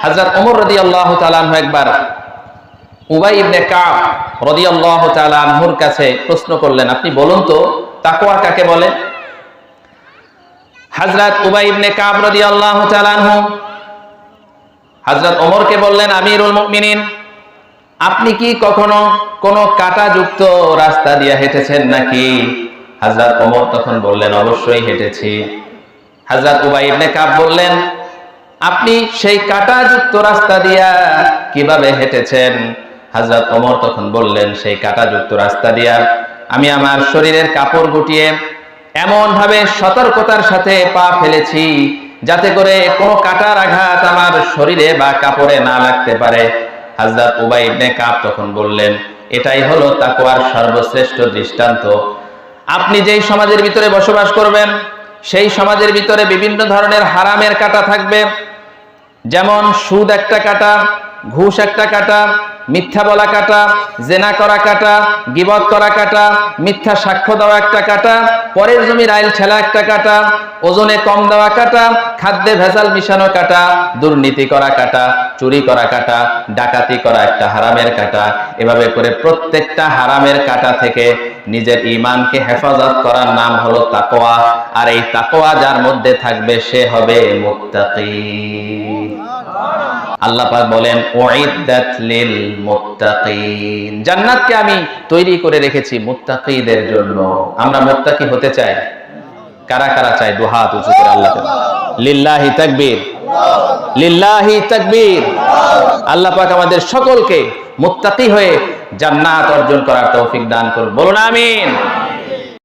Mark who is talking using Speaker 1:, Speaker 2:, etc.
Speaker 1: হযরত ওমর রাদিয়াল্লাহু তাআলা আনহু একবার উবাই ইবনে কাব রাদিয়াল্লাহু তাআলা আনহুর কাছে প্রশ্ন করলেন, আপনি বলুন তো তাকওয়া কাকে বলে? হযরত উবাই ইবনে কাব রাদিয়াল্লাহু তাআলা আনহু হযরত ওমরকে বললেন, আমিরুল মুমিনিন, আপনি কি কখনো কোনো কাঁটাযুক্ত রাস্তা দিয়ে হেঁটেছেন নাকি? হযরত ওমর তখন বললেন, অবশ্যই হেঁটেছি। হযরত উবাই ইবনে কাব বললেন, আপনি সেই কাঁটাযুক্ত রাস্তা দিয়া কিভাবে হেঁটেছেন? হযরত ওমর তখন বললেন, সেই কাঁটাযুক্ত রাস্তা দিয়া আমি আমার শরীরের কাপড় গুটিয়ে এমন ভাবে সতর্কতার সাথে পা ফেলেছি যাতে করে কোনো কাঁটার আঘাত আমার শরীরে বা কাপড়ে না লাগতে পারে। হযরত উবাই ইবনে কাব তখন বললেন, এটাই হলো তাকওয়ার সর্বশ্রেষ্ঠ দৃষ্টান্ত। আপনি যেই সমাজের ভিতরে বসবাস করবেন সেই সমাজের ভিতরে বিভিন্ন ধরনের হারামের কাঁটা থাকবে, যেমন সুদ একটা কাঁটা, ঘুষ একটা কাঁটা, মিথ্যা বলা কাঁটা, জেনা করা কাঁটা, গীবত করা কাঁটা, মিথ্যা সাক্ষ্য দেওয়া একটা কাঁটা, পরের জমির আইল ঠেলা একটা কাঁটা, ওজনে কম দেওয়া কাঁটা, খাদ্যে ভেজাল মিশানো কাঁটা, দুর্নীতি করা কাঁটা, চুরি করা কাঁটা, ডাকাতি করা একটা হারামের কাঁটা। এভাবে করে প্রত্যেকটা হারামের কাঁটা থেকে নিজের ঈমানকে হেফাজত করার নাম হলো তাকওয়া। আর এই তাকওয়া যার মধ্যে থাকবে সে হবে মুত্তাকি। আল্লাহ পাক বলেন, উইদ্দাত লিল মুত্তাকিন, জান্নাতকে আমি তৈরি করে রেখেছি মুত্তাকিদের জন্য। আমরা মুত্তাকি হতে চাই? কারা কারা চাই? দুই হাত উঁচু করে আল্লাহকে। লিল্লাহি তাকবীর, লিল্লাহি তাকবীর। আল্লাহ পাক আমাদের সকলকে মুত্তাকি হয়ে জান্নাত অর্জন করার তৌফিক দান করুন। বলুন আমিন।